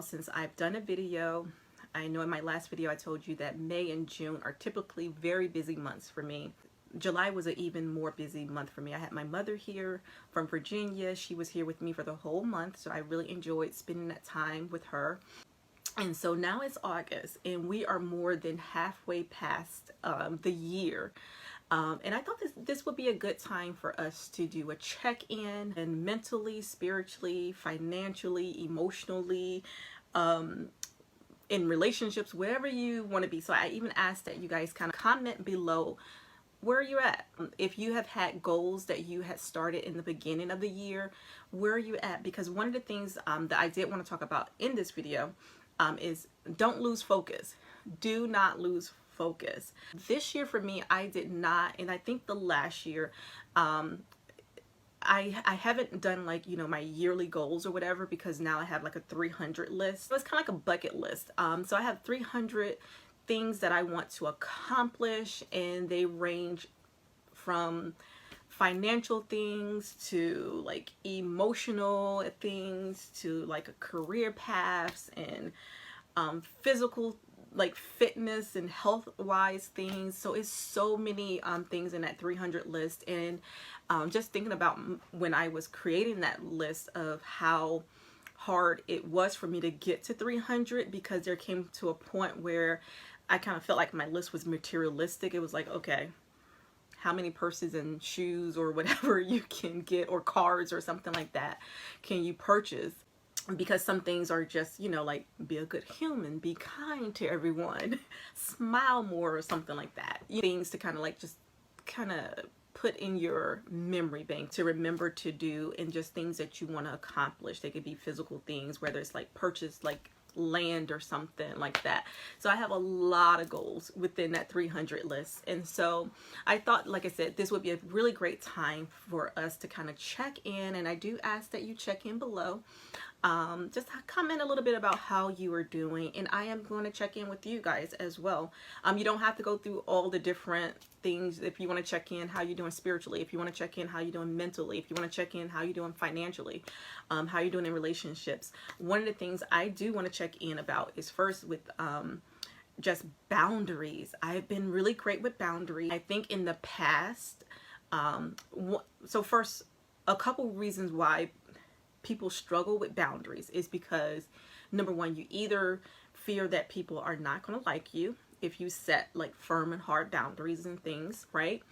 Since I've done a video. I know in my last video I told you that May and June are typically very busy months for me. July was an even more busy month for me. I had my mother here from Virginia. She was here with me for the whole month, so I really enjoyed spending that time with her. And so now it's August and we are more than halfway past the year. And I thought this would be a good time for us to do a check-in, and mentally, spiritually, financially, emotionally, in relationships, wherever you want to be. So I even asked that you guys kind of comment below where you're at. If you have had goals that you had started in the beginning of the year, where are you at? Because one of the things that I did want to talk about in this video is don't lose focus. Do not lose focus. This year for me, I did not, and I think the last year, I haven't done like, you know, my yearly goals or whatever, because now I have like a 300 list. So it's kind of like a bucket list. So I have 300 things that I want to accomplish, and they range from financial things to like emotional things to like a career paths and physical, like fitness and health wise things. So it's so many things in that 300 list. And just thinking about when I was creating that list of how hard it was for me to get to 300, because there came to a point where I kind of felt like my list was materialistic. It was like, okay, how many purses and shoes or whatever you can get, or cars or something like that, can you purchase? Because some things are just, you know, like be a good human, be kind to everyone, smile more or something like that. Things to kind of like just kind of put in your memory bank to remember to do, and just things that you want to accomplish. They could be physical things, whether it's like purchase like land or something like that. So I have a lot of goals within that 300 list. And so I thought, like I said, this would be a really great time for us to kind of check in. And I do ask that you check in below. Just comment a little bit about how you are doing, and I am going to check in with you guys as well. You don't have to go through all the different things. If you want to check in how you're doing spiritually, if you want to check in how you're doing mentally, if you want to check in how you're doing financially, how you're doing in relationships. One of the things I do want to check in about is first with just boundaries. I've been really great with boundaries. I think in the past, so first, a couple reasons why people struggle with boundaries is because, number one, you either fear that people are not going to like you if you set like firm and hard boundaries and things, right?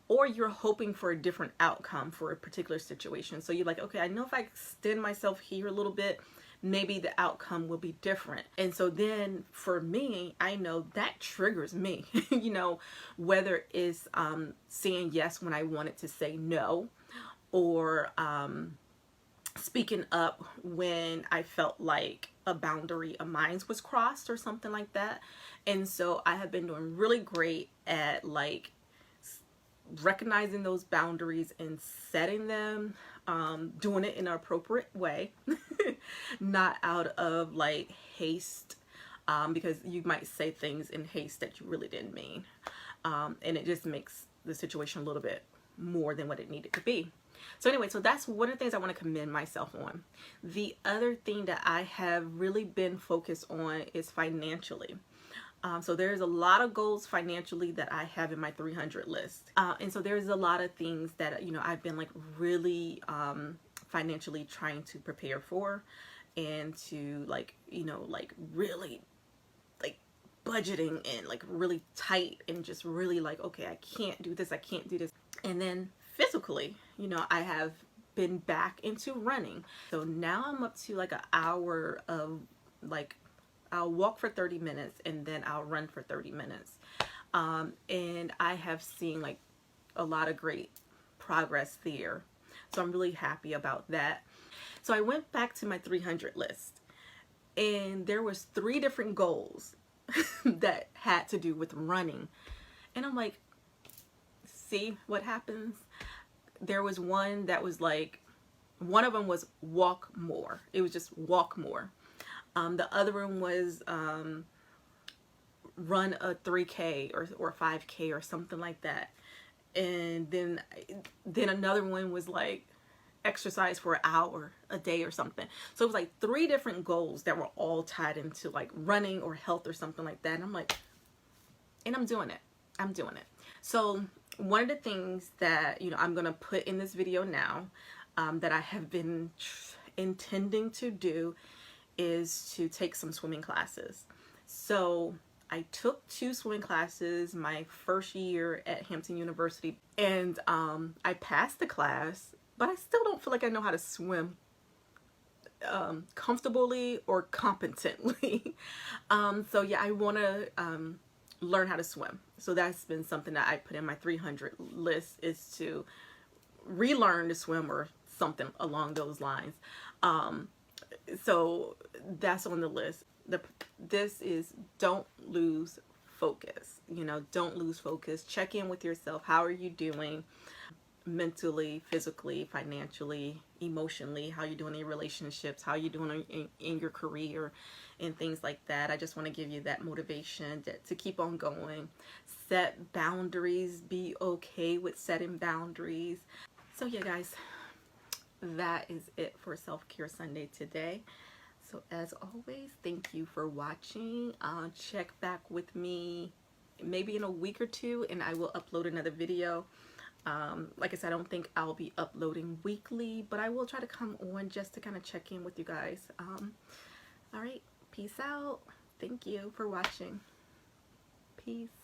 Or you're hoping for a different outcome for a particular situation. So you're like, okay, I know if I extend myself here a little bit, maybe the outcome will be different. And so then for me, I know that triggers me, you know, whether it's saying yes when I wanted to say no, or speaking up when I felt like a boundary of mine was crossed or something like that. And so I have been doing really great at like recognizing those boundaries and setting them, doing it in an appropriate way, not out of like haste, because you might say things in haste that you really didn't mean. And it just makes the situation a little bit more than what it needed to be. So anyway, so that's one of the things I want to commend myself on. The other thing that I have really been focused on is financially. So there's a lot of goals financially that I have in my 300 list. And so there's a lot of things that, you know, I've been like really financially trying to prepare for, and to like, you know, like really like budgeting and like really tight, and just really like, okay, I can't do this, I can't do this. And then physically, you know, I have been back into running. So now I'm up to like an hour of like, I'll walk for 30 minutes and then I'll run for 30 minutes. And I have seen like a lot of great progress there. So I'm really happy about that. So I went back to my 300 list, and there was 3 different goals that had to do with running. And I'm like, see what happens? There was one that was like, one of them was walk more. It was just walk more. The other one was run a 3K or 5K or something like that. And then another one was like exercise for an hour a day or something. So it was like 3 different goals that were all tied into like running or health or something like that. And I'm like, and I'm doing it. I'm doing it. So one of the things that, you know, I'm going to put in this video now, that I have been intending to do is to take some swimming classes. So I took 2 swimming classes my first year at Hampton University, and I passed the class, but I still don't feel like I know how to swim comfortably or competently. So yeah, I want to learn how to swim. So that's been something that I put in my 300 list, is to relearn to swim or something along those lines. So that's on the list. This is don't lose focus. You know, don't lose focus. Check in with yourself. How are you doing mentally, physically, financially, emotionally? How you doing in your relationships? How you doing in your career and things like that? I just want to give you that motivation to keep on going. Set boundaries. Be okay with setting boundaries. So yeah, guys, that is it for Self-Care Sunday today. So as always, thank you for watching. Check back with me maybe in a week or 2 and I will upload another video. Like I said, I don't think I'll be uploading weekly, but I will try to come on just to kind of check in with you guys. All right, peace out. Thank you for watching. Peace.